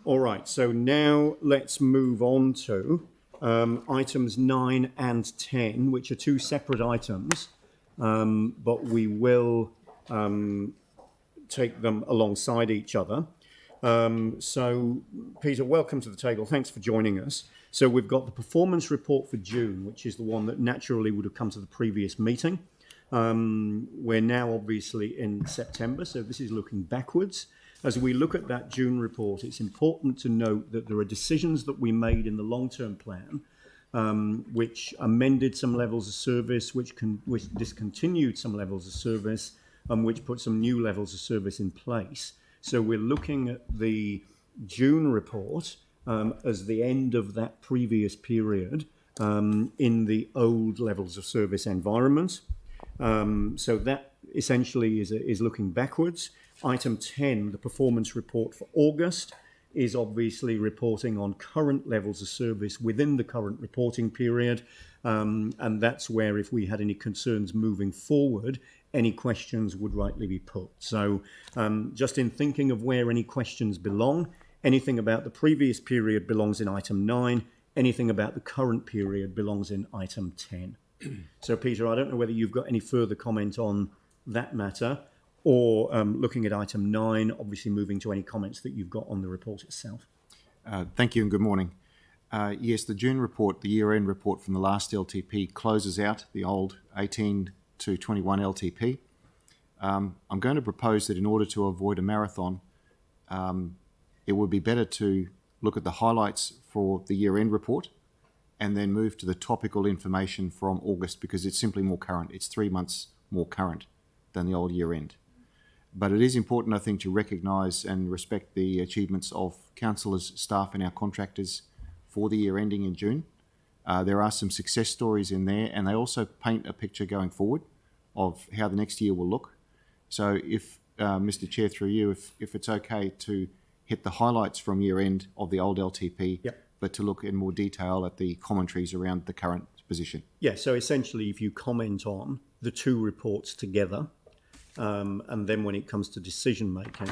All right, so now let's move on to items 9 and 10, which are two separate items, but we will take them alongside each other. So, Peter, welcome to the table. Thanks for joining us. So we've got the performance report for June, which is the one that naturally would have come to the previous meeting. We're now obviously in September, so this is looking backwards. As we look at that June report, it's important to note that there are decisions that we made in the long-term plan which amended some levels of service, which discontinued some levels of service, and which put some new levels of service in place. So we're looking at the June report as the end of that previous period in the old levels of service environment. So that essentially is looking backwards. Item 10, the performance report for August, is obviously reporting on current levels of service within the current reporting period. And that's where, if we had any concerns moving forward, any questions would rightly be put. So just in thinking of where any questions belong, anything about the previous period belongs in item 9. Anything about the current period belongs in item 10. So, Peter, I don't know whether you've got any further comment on that matter, or looking at item 9, obviously moving to any comments that you've got on the report itself. Thank you and good morning. Yes, the June report, the year-end report from the last LTP, closes out the old 18 to 21 LTP. I'm going to propose that in order to avoid a marathon, it would be better to look at the highlights for the year-end report and then move to the topical information from August, because it's simply more current. It's 3 months more current than the old year-end. But it is important, I think, to recognise and respect the achievements of councillors, staff and our contractors for the year ending in June. There are some success stories in there, and they also paint a picture going forward of how the next year will look. So if, Mr Chair, through you, if it's okay to hit the highlights from year end of the old LTP, Yep. but to look in more detail at the commentaries around the current position. Yeah, so essentially if you comment on the two reports together, and then when it comes to decision making,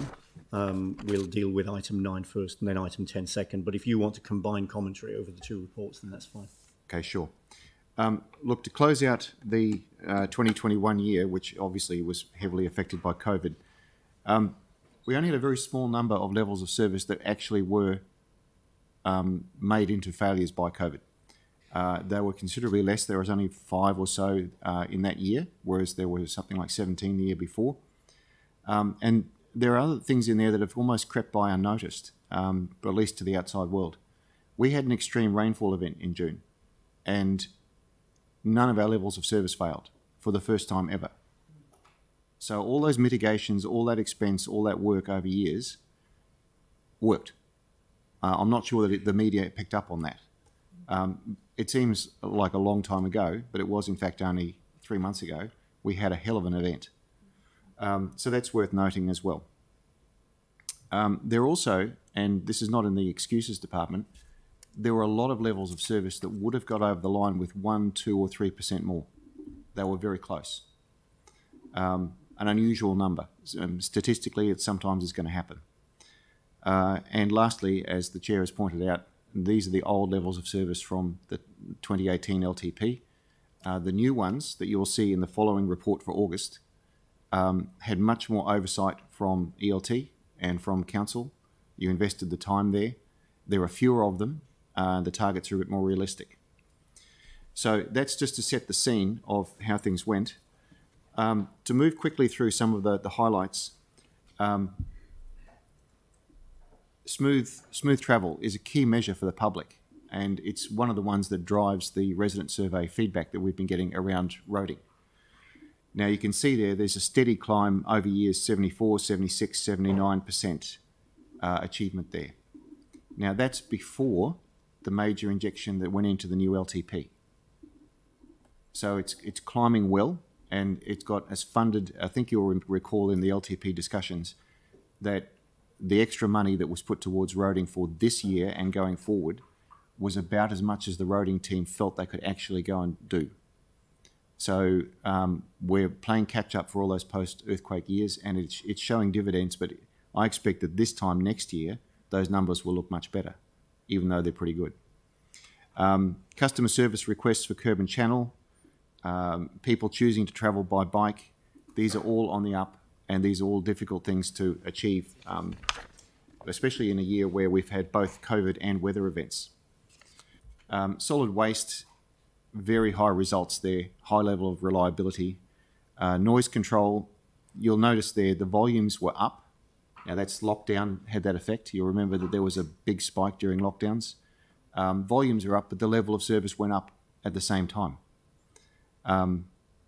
we'll deal with item 9 first and then item 10 second. But if you want to combine commentary over the two reports, then that's fine. Okay, sure. Look, to close out the 2021 year, which obviously was heavily affected by COVID, we only had a very small number of levels of service that actually were made into failures by COVID. They were considerably less. There was only 5 or so in that year, whereas there was something like 17 the year before. And there are other things in there that have almost crept by unnoticed, but at least to the outside world. We had an extreme rainfall event in June, and none of our levels of service failed for the first time ever. So all those mitigations, all that expense, all that work over years worked. I'm not sure that the media picked up on that. It seems like a long time ago, but it was in fact only 3 months ago. We had a hell of an event. So that's worth noting as well. There also, and this is not in the excuses department, there were a lot of levels of service that would have got over the line with 1%, 2% or 3% more. They were very close. An unusual number. Statistically, it sometimes is going to happen. And lastly, as the Chair has pointed out, these are the old levels of service from the 2018 LTP. The new ones that you'll see in the following report for August had much more oversight from ELT and from Council. You invested the time there. There are fewer of them. The targets are a bit more realistic. So that's just to set the scene of how things went. To move quickly through some of the highlights, smooth travel is a key measure for the public, and it's one of the ones that drives the resident survey feedback that we've been getting around roading. Now you can see there's a steady climb over years, 74, 76, 79% achievement there. Now that's before the major injection that went into the new LTP. So it's climbing well, and it's got as funded, I think you'll recall in the LTP discussions, that the extra money that was put towards roading for this year and going forward was about as much as the roading team felt they could actually go and do. So we're playing catch up for all those post-earthquake years, and it's showing dividends, but I expect that this time next year those numbers will look much better, even though they're pretty good. Customer service requests for curb and channel, people choosing to travel by bike, these are all on the up, and these are all difficult things to achieve, especially in a year where we've had both COVID and weather events. Solid waste, very high results there, high level of reliability. Noise control, you'll notice there the volumes were up. Now that's lockdown had that effect. You'll remember that there was a big spike during lockdowns. Volumes are up, but the level of service went up at the same time.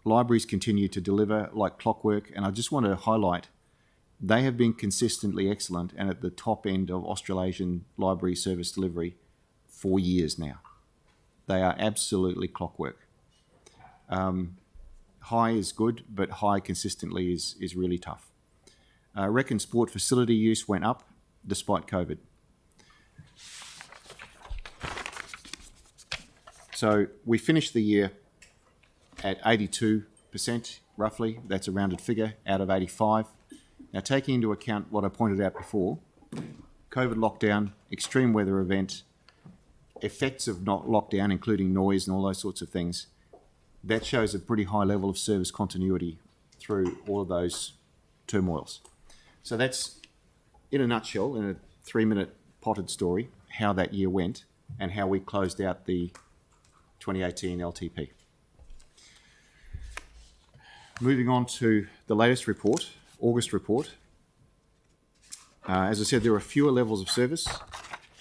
Libraries continue to deliver like clockwork, and I just want to highlight they have been consistently excellent and at the top end of Australasian library service delivery for years now. They are absolutely clockwork. High is good, but high consistently is really tough. Rec and sport facility use went up despite COVID. So we finished the year at 82% roughly. That's a rounded figure out of 85. Now taking into account what I pointed out before, COVID lockdown, extreme weather event, effects of not lockdown, including noise and all those sorts of things, that shows a pretty high level of service continuity through all of those turmoils. So that's, in a nutshell, in a 3-minute potted story, how that year went and how we closed out the 2018 LTP. Moving on to the latest report, August report. As I said, there are fewer levels of service.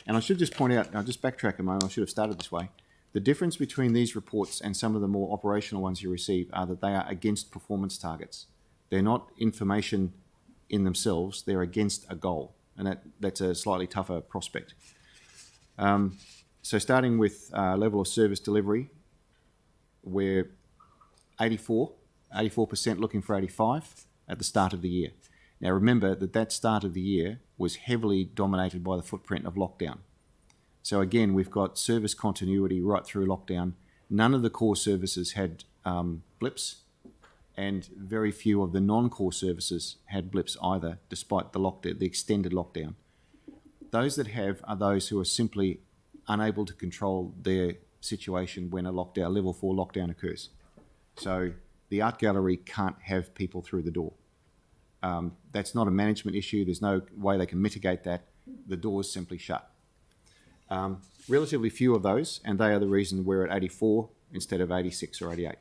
And I should just point out, I'll just backtrack a moment, I should have started this way. The difference between these reports and some of the more operational ones you receive are that they are against performance targets. They're not information in themselves, they're against a goal. And that's a slightly tougher prospect. So starting with level of service delivery, we're 84% looking for 85 at the start of the year. Now remember that start of the year was heavily dominated by the footprint of lockdown. So again, we've got service continuity right through lockdown. None of the core services had blips, and very few of the non-core services had blips either, despite the extended lockdown. Those that have are those who are simply unable to control their situation when a lockdown, level 4 lockdown occurs. So the art gallery can't have people through the door. That's not a management issue. There's no way they can mitigate that. The door's simply shut. Relatively few of those, and they are the reason we're at 84 instead of 86 or 88.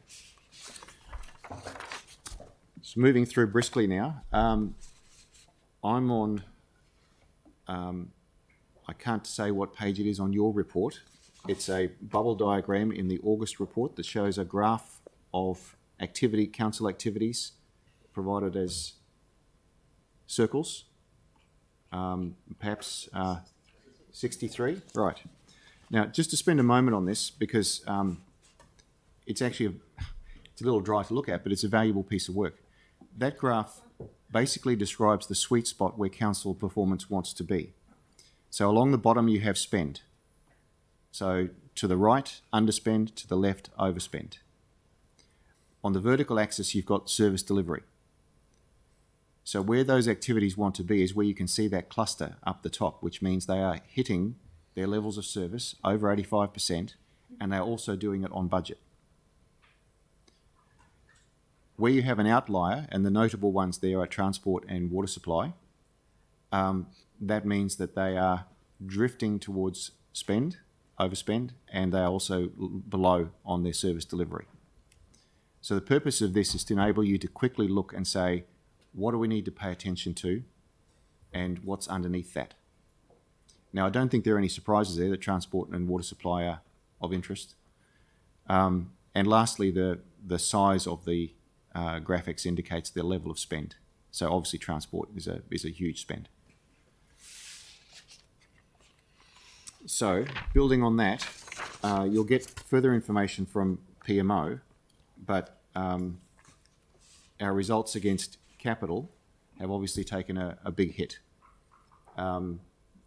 So moving through briskly now. I'm on, I can't say what page it is on your report. It's a bubble diagram in the August report that shows a graph of council activities provided as circles, perhaps 63. Right. Now, just to spend a moment on this, because it's actually it's a little dry to look at, but it's a valuable piece of work. That graph basically describes the sweet spot where council performance wants to be. So along the bottom you have spend. So to the right, underspend, to the left, overspend. On the vertical axis, you've got service delivery. So where those activities want to be is where you can see that cluster up the top, which means they are hitting their levels of service over 85%, and they're also doing it on budget. Where you have an outlier, and the notable ones there are transport and water supply, that means that they are drifting towards spend, overspend, and they are also below on their service delivery. So the purpose of this is to enable you to quickly look and say, what do we need to pay attention to, and what's underneath that? Now, I don't think there are any surprises there that transport and water supply are of interest. And lastly, the size of the graphics indicates the level of spend. So obviously transport is a huge spend. So building on that, you'll get further information from PMO, but our results against capital have obviously taken a big hit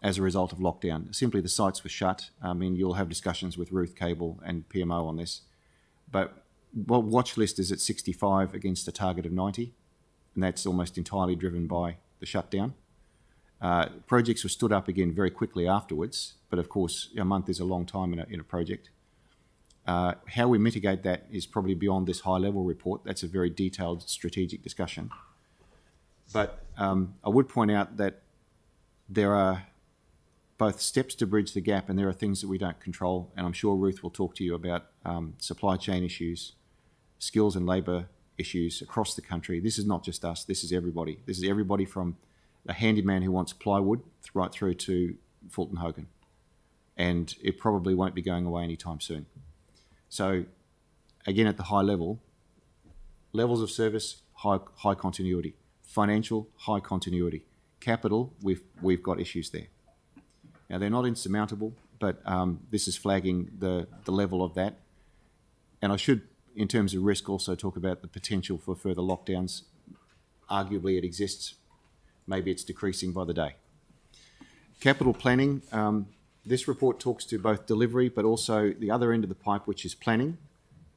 as a result of lockdown. Simply the sites were shut. I mean, you'll have discussions with Ruth Cable and PMO on this, but watch list is at 65 against a target of 90, and that's almost entirely driven by the shutdown. Projects were stood up again very quickly afterwards, but of course a month is a long time in a project. How we mitigate that is probably beyond this high-level report. That's a very detailed strategic discussion. But I would point out that there are both steps to bridge the gap and there are things that we don't control. And I'm sure Ruth will talk to you about supply chain issues, skills and labour issues across the country. This is not just us. This is everybody. This is everybody from a handyman who wants plywood right through to Fulton Hogan. And it probably won't be going away anytime soon. So again, at the high level, levels of service, high continuity. Financial, high continuity. Capital, we've got issues there. Now, they're not insurmountable, but this is flagging the level of that. And I should, in terms of risk, also talk about the potential for further lockdowns. Arguably, it exists. Maybe it's decreasing by the day. Capital planning. This report talks to both delivery, but also the other end of the pipe, which is planning.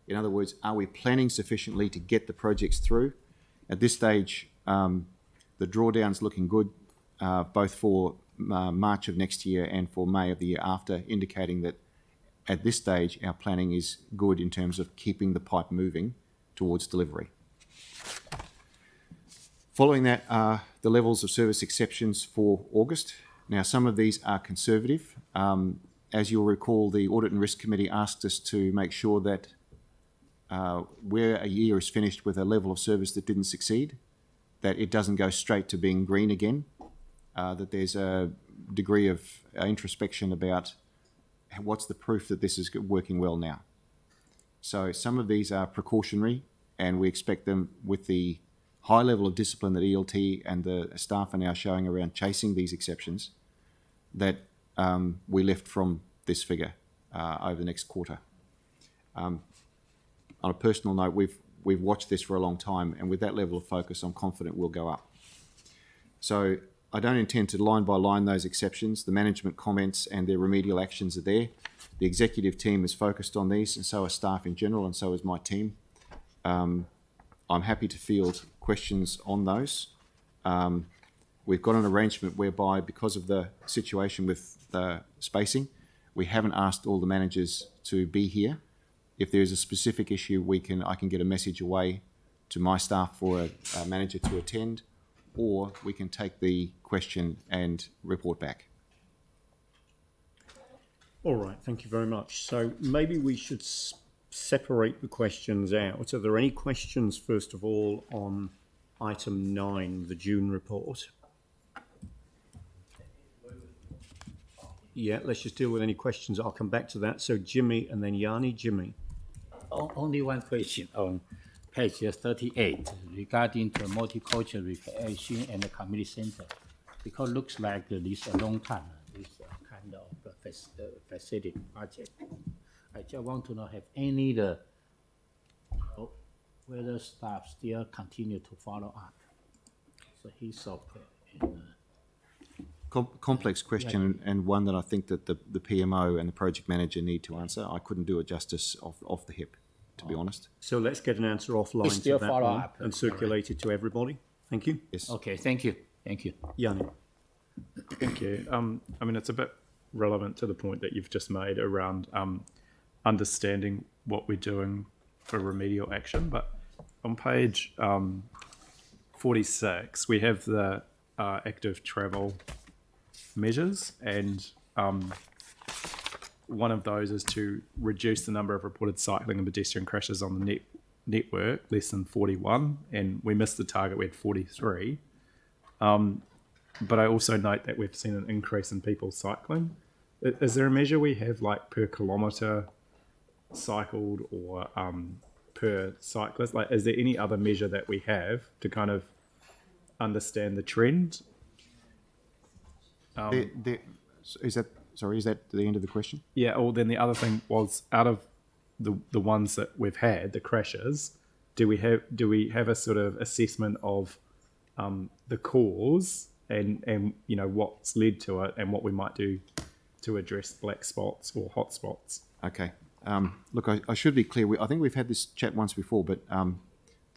In other words, are we planning sufficiently to get the projects through? At this stage, the drawdown's looking good, both for March of next year and for May of the year after, indicating that at this stage, our planning is good in terms of keeping the pipe moving towards delivery. Following that are the levels of service exceptions for August. Now, some of these are conservative. As you'll recall, the Audit and Risk Committee asked us to make sure that where a year is finished with a level of service that didn't succeed, that it doesn't go straight to being green again, that there's a degree of introspection about what's the proof that this is working well now. So some of these are precautionary, and we expect them, with the high level of discipline that ELT and the staff are now showing around chasing these exceptions, that we lift from this figure over the next quarter. On a personal note, we've watched this for a long time, and with that level of focus, I'm confident we'll go up. So I don't intend to line by line those exceptions. The management comments and their remedial actions are there. The executive team is focused on these, and so are staff in general, and so is my team. I'm happy to field questions on those. We've got an arrangement whereby, because of the situation with the spacing, we haven't asked all the managers to be here. If there's a specific issue, I can get a message away to my staff for a manager to attend, or we can take the question and report back. All right, thank you very much. So maybe we should separate the questions out. Are there any questions, first of all, on item 9, the June report? Yeah, let's just deal with any questions. I'll come back to that. So Jimmy and then Yanni. Jimmy. Only one question on page 38 regarding the multicultural recreation and the community center, because it looks like this a long time, this kind of facility project. I just want to know, have any whether staff still continue to follow up. So he's okay. Complex question, and one that I think that the PMO and the project manager need to answer. I couldn't do it justice off the hip, to be honest. So let's get an answer offline Still to that follow one up. and circulate it to everybody. Thank you. Yes. Okay, thank you. Thank you. Yanni. Thank you. I mean, it's a bit relevant to the point that you've just made around understanding what we're doing for remedial action. But on page 46, we have the active travel measures, and one of those is to reduce the number of reported cycling and pedestrian crashes on the network, less than 41, and we missed the target. We had 43. But I also note that we've seen an increase in people cycling. Is there a measure we have, like per kilometre cycled or per cyclist? Like, is there any other measure that we have to kind of understand the trend? Is that the end of the question? Yeah. Or then the other thing was, out of the ones that we've had, the crashes, do we have a sort of assessment of the cause and you know what's led to it and what we might do to address black spots or hot spots? Okay. Look, I should be clear. I think we've had this chat once before, but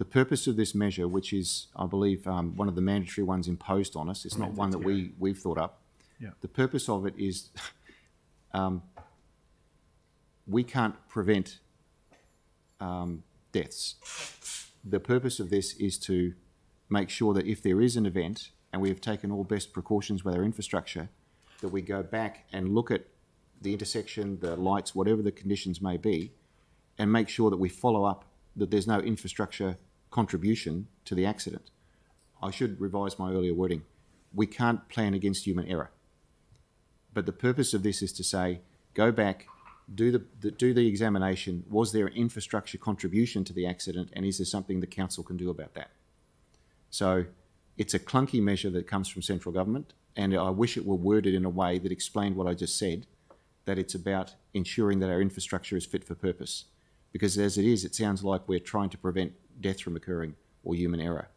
The purpose of this measure, which is, I believe, one of the mandatory ones imposed on us, it's not one that we've thought up. Yeah. The purpose of it is we can't prevent deaths. The purpose of this is to make sure that if there is an event and we have taken all best precautions with our infrastructure, that we go back and look at the intersection, the lights, whatever the conditions may be, and make sure that we follow up that there's no infrastructure contribution to the accident. I should revise my earlier wording. We can't plan against human error. But the purpose of this is to say, go back, do the examination. Was there an infrastructure contribution to the accident, and is there something the council can do about that? So it's a clunky measure that comes from central government, and I wish it were worded in a way that explained what I just said, that it's about ensuring that our infrastructure is fit for purpose. Because as it is, it sounds like we're trying to prevent death from occurring or human error.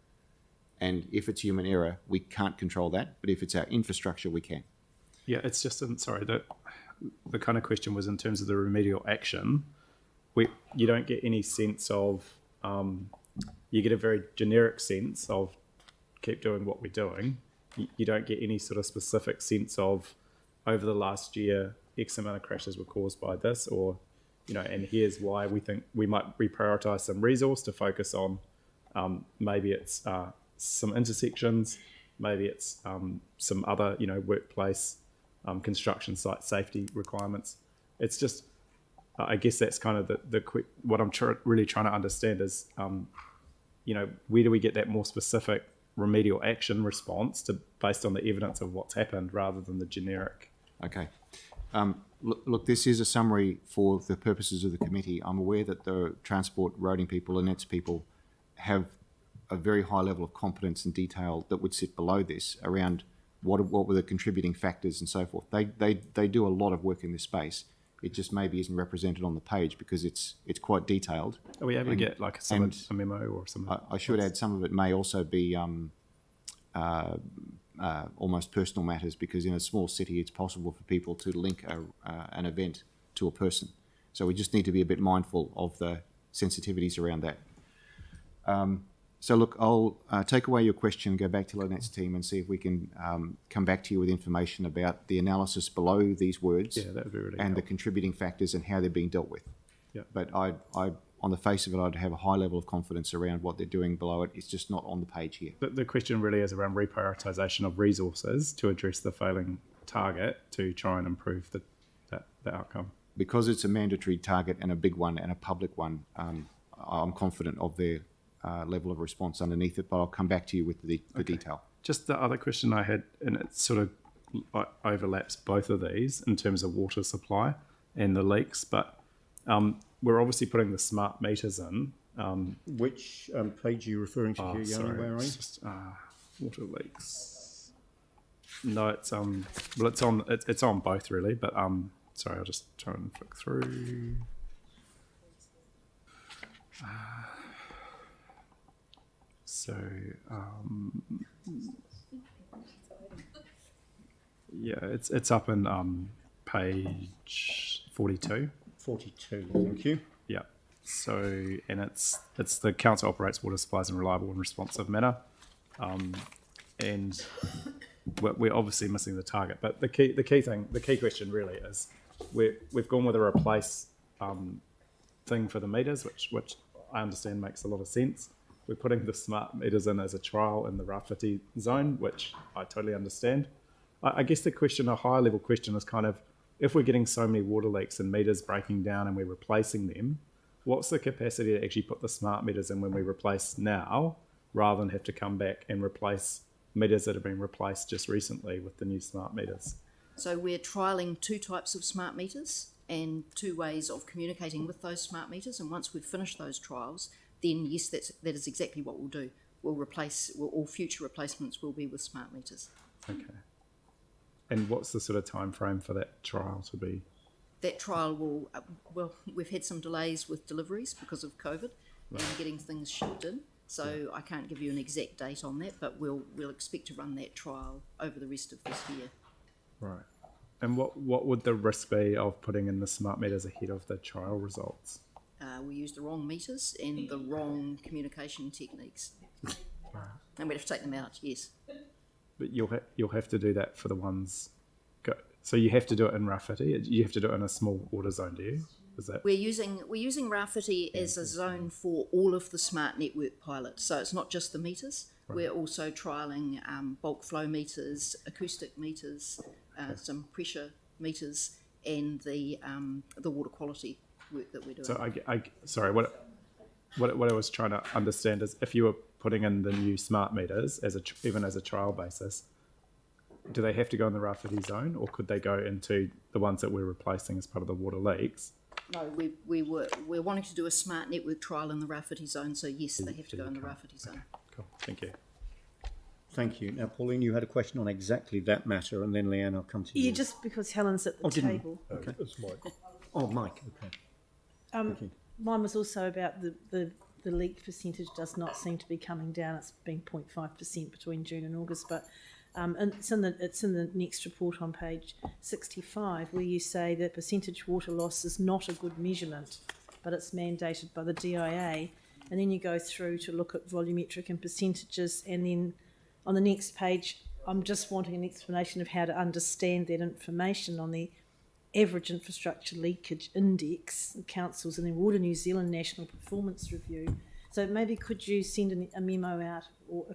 And if it's human error, we can't control that. But if it's our infrastructure, we can. Yeah, it's just, sorry, the kind of question was in terms of the remedial action. You don't get any sense of, you get a very generic sense of keep doing what we're doing. You don't get any sort of specific sense of over the last year, X amount of crashes were caused by this, or, and here's why we think we might reprioritize some resource to focus on, maybe it's some intersections, maybe it's some other, workplace, construction site safety requirements. It's just, I guess that's kind of the quick, what I'm really trying to understand is, where do we get that more specific remedial action response based on the evidence of what's happened rather than the generic? Okay. Look, this is a summary for the purposes of the committee. I'm aware that the transport, roading people, and nets people have a very high level of competence and detail that would sit below this around what were the contributing factors and so forth. They do a lot of work in this space. It just maybe isn't represented on the page because it's quite detailed. Are we able to get like a memo or something? I should add some of it may also be almost personal matters, because in a small city it's possible for people to link an event to a person. So we just need to be a bit mindful of the sensitivities around that. So look, I'll take away your question, go back to Lynette's team and see if we can come back to you with information about the analysis below these words. Yeah, that would be really and helpful. the contributing factors and how they're being dealt with. Yeah. But I, on the face of it, I'd have a high level of confidence around what they're doing below it. It's just not on the page here. The question really is around reprioritisation of resources to address the failing target to try and improve the outcome. Because it's a mandatory target and a big one and a public one, I'm confident of their level of response underneath it, but I'll come back to you with the detail. Just the other question I had, and it sort of overlaps both of these in terms of water supply and the leaks, but we're obviously putting the smart meters in. Which page are you referring to here, Yanni? Where are you? It's just water leaks. No, it's well, it's on both really, but sorry, I'll just try and flick through. So yeah, it's up in page 42. 42, thank you. Yeah. So, and it's the council operates water supplies in a reliable and responsive manner, and we're obviously missing the target. But the key question really is we've gone with a replace thing for the meters, which I understand makes a lot of sense. We're putting the smart meters in as a trial in the Rafiti zone, which I totally understand. I guess the question, a higher level question, is kind of, if we're getting so many water leaks and meters breaking down and we're replacing them, what's the capacity to actually put the smart meters in when we replace now, rather than have to come back and replace meters that have been replaced just recently with the new smart meters? So we're trialling two types of smart meters and two ways of communicating with those smart meters. And once we've finished those trials, then yes, that is exactly what we'll do. All future replacements will be with smart meters. Okay. And what's the sort of time frame for that trial to be? That trial will, we've had some delays with deliveries because of COVID and getting things shipped in. So I can't give you an exact date on that, but we'll expect to run that trial over the rest of this year. Right. And what would the risk be of putting in the smart meters ahead of the trial results? we used the wrong meters and the wrong communication techniques. And we have to take them out, yes. But you'll have to do that for the ones. So you have to do it in Rafiti. You have to do it in a small order zone, do you? Is that We're using Rafiti as a zone for all of the smart network pilots. So it's not just the meters. Right. We're also trialling bulk flow meters, acoustic meters, some pressure meters, and the water quality work that we're doing. So sorry, what I was trying to understand is if you were putting in the new smart meters even as a trial basis, do they have to go in the Rafiti zone, or could they go into the ones that we're replacing as part of the water leaks? No, we're wanting to do a smart network trial in the Rafiti zone, so yes, they have to go in the Rafiti zone. Cool, thank you. Thank you. Now, Pauline, you had a question on exactly that matter, and then Leanne, I'll come to you. Yeah, just because Helen's at the table. Okay. Oh, Mike. Okay. Thank you. Mine was also about the leak percentage does not seem to be coming down. It's been 0.5% between June and August, but and it's in the next report on page 65 where you say that percentage water loss is not a good measurement, but it's mandated by the DIA, and then you go through to look at volumetric and percentages, and then on the next page I'm just wanting an explanation of how to understand that information on the average infrastructure leakage index, councils, and then Water New Zealand National Performance Review. So maybe could you send a memo out, or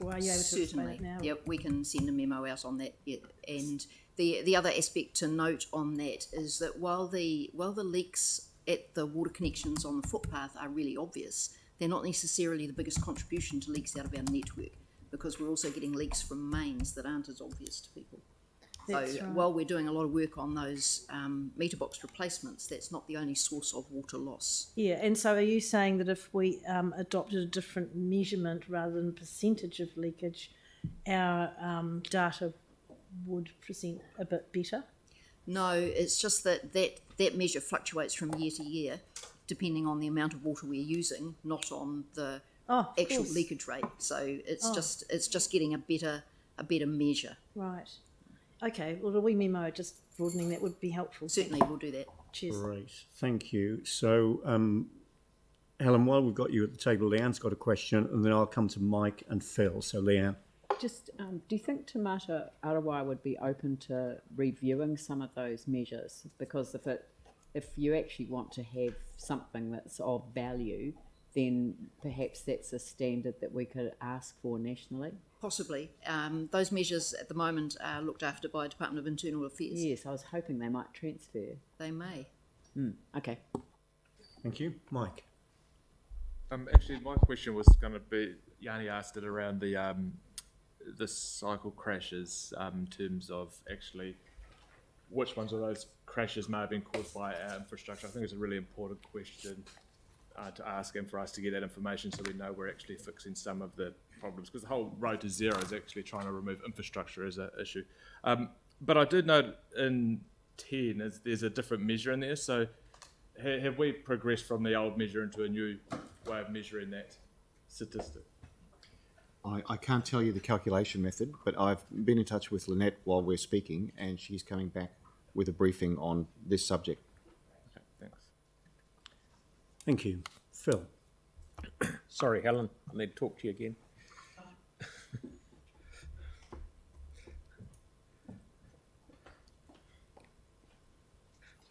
are you able to explain it now? Yep, we can send a memo out on that. Yeah. And the other aspect to note on that is that while the leaks at the water connections on the footpath are really obvious, they're not necessarily the biggest contribution to leaks out of our network, because we're also getting leaks from mains that aren't as obvious to people. That's so right. While we're doing a lot of work on those meter box replacements, that's not the only source of water loss. Yeah, and so are you saying that if we adopted a different measurement rather than percentage of leakage, our data would present a bit better? No, it's just that measure fluctuates from year to year, depending on the amount of water we're using, not on the actual leakage rate. So it's just getting a better measure. Right. Okay, well, a wee memo just broadening that would be helpful. Certainly, we'll do that. Cheers. Great, thank you. So, Helen, while we've got you at the table, Leanne's got a question, and then I'll come to Mike and Phil. So, Leanne. Just, do you think Te Mata Arawa would be open to reviewing some of those measures? Because if you actually want to have something that's of value, then perhaps that's a standard that we could ask for nationally? Possibly. Those measures at the moment are looked after by Department of Internal Affairs. Yes, I was hoping they might transfer. They may. Okay. Thank you. Mike. Actually, my question was going to be, Yanni asked it around the cycle crashes in terms of actually which ones of those crashes may have been caused by our infrastructure. I think it's a really important question to ask, and for us to get that information so we know we're actually fixing some of the problems, because the whole road to zero is actually trying to remove infrastructure as an issue. But I did note in 10 there's a different measure in there, so have we progressed from the old measure into a new way of measuring that statistic? I can't tell you the calculation method, but I've been in touch with Lynette while we're speaking, and she's coming back with a briefing on this subject. Okay, thanks. Thank you. Phil. Sorry, Helen, I need to talk to you again.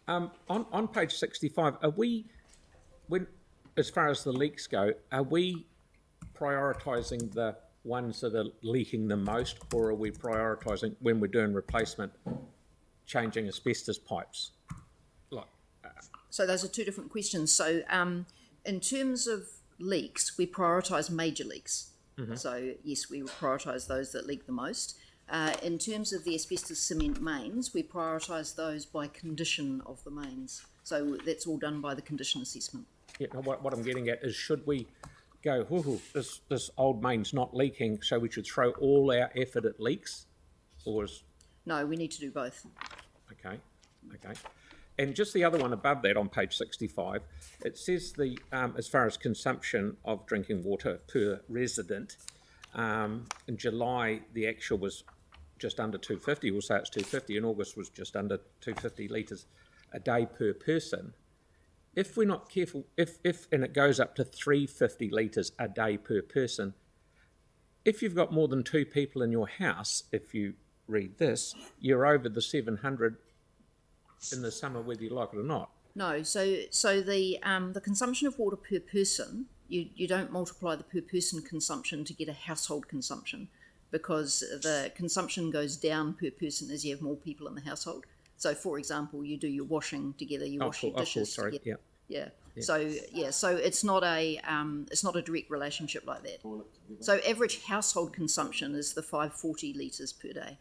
On page 65, are we, as far as the leaks go, are we prioritising the ones that are leaking the most, or are we prioritising, when we're doing replacement, changing asbestos pipes? So those are two different questions. So in terms of leaks, we prioritise major leaks. Mm-hmm. So yes, we prioritise those that leak the most. In terms of the asbestos cement mains, we prioritise those by condition of the mains. So that's all done by the condition assessment. Yeah, no, what I'm getting at is, should we go, this old main's not leaking, so we should throw all our effort at leaks? Or is... No, we need to do both. Okay. And just the other one above that on page 65, it says as far as consumption of drinking water per resident, in July the actual was just under 250, we'll say it's 250, in August was just under 250 litres a day per person. if we're not careful, and it goes up to 350 litres a day per person, if you've got more than 2 people in your house, if you read this, you're over the 700 in the summer, whether you like it or not. No, so the consumption of water per person, you don't multiply the per person consumption to get a household consumption, because the consumption goes down per person as you have more people in the household. So, for example, you do your washing together, you wash your dishes together. Yeah. So it's not a direct relationship like that. So average household consumption is the 540 litres per day.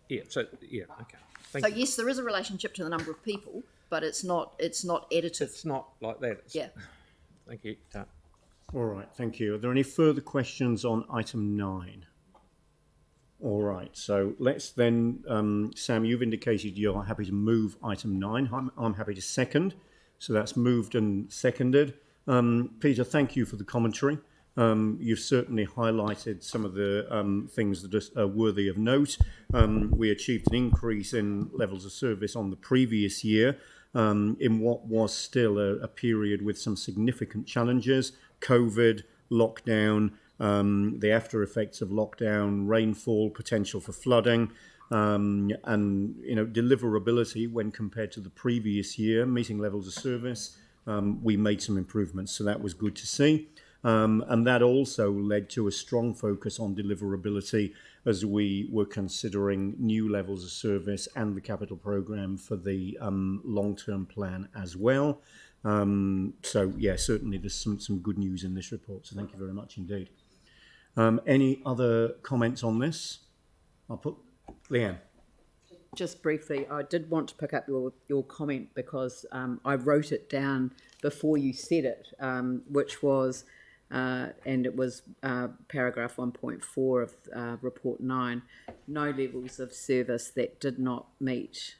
Yeah. So okay. So yes, there is a relationship to the number of people, but it's not additive. It's not like that. Yeah. Thank you. All right, thank you. Are there any further questions on item 9? All right, so let's then, Sam, you've indicated you're happy to move item 9. I'm happy to second. So that's moved and seconded. Peter, thank you for the commentary. You've certainly highlighted some of the things that are worthy of note. We achieved an increase in levels of service on the previous year in what was still a period with some significant challenges: COVID, lockdown, the after effects of lockdown, rainfall, potential for flooding, and deliverability when compared to the previous year, meeting levels of service. We made some improvements, so that was good to see. And that also led to a strong focus on deliverability as we were considering new levels of service and the capital programme for the long-term plan as well. So, yeah, certainly there's some good news in this report, so thank you very much indeed. Any other comments on this? I'll put Leanne. Just briefly, I did want to pick up your comment because I wrote it down before you said it, which was, and it was paragraph 1.4 of report 9, no levels of service that did not meet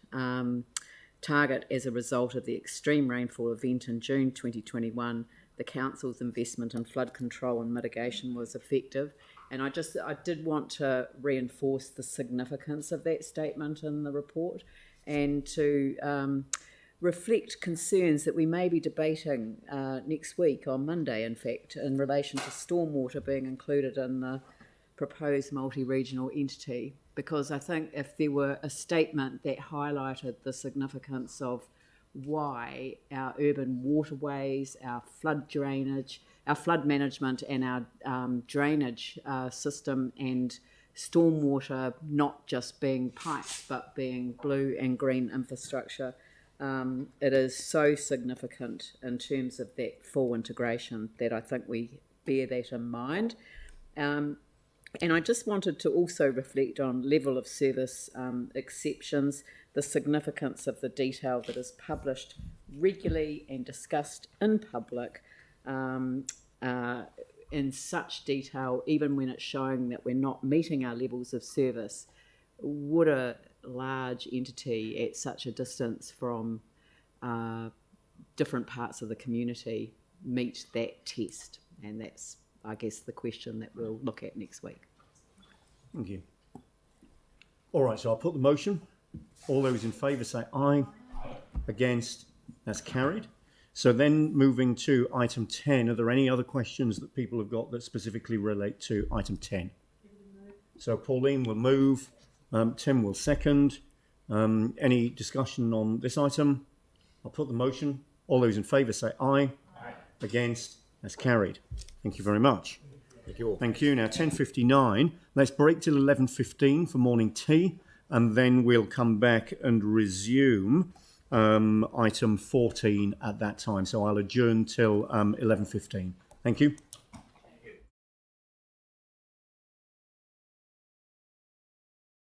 target as a result of the extreme rainfall event in June 2021. The council's investment in flood control and mitigation was effective. And I did want to reinforce the significance of that statement in the report and to reflect concerns that we may be debating next week, on Monday, in fact, in relation to stormwater being included in the proposed multi-regional entity. Because I think if there were a statement that highlighted the significance of why our urban waterways, our flood drainage, our flood management and our drainage system and stormwater not just being pipes but being blue and green infrastructure, it is so significant in terms of that full integration that I think we bear that in mind. And I just wanted to also reflect on level of service exceptions, the significance of the detail that is published regularly and discussed in public in such detail, even when it's showing that we're not meeting our levels of service. Would a large entity at such a distance from different parts of the community meet that test? And that's, I guess, the question that we'll look at next week. Thank you. All right, so I'll put the motion. All those in favour say aye. Against? That's carried. So then moving to item 10, are there any other questions that people have got that specifically relate to item 10? So Pauline will move, Tim will second. Any discussion on this item? I'll put the motion. All those in favour say aye. Aye. Against? That's carried. Thank you very much. Thank you all. Thank you. Now 10:59. Let's break till 11:15 for morning tea, and then we'll come back and resume item 14 at that time. So I'll adjourn till 11:15. Thank you.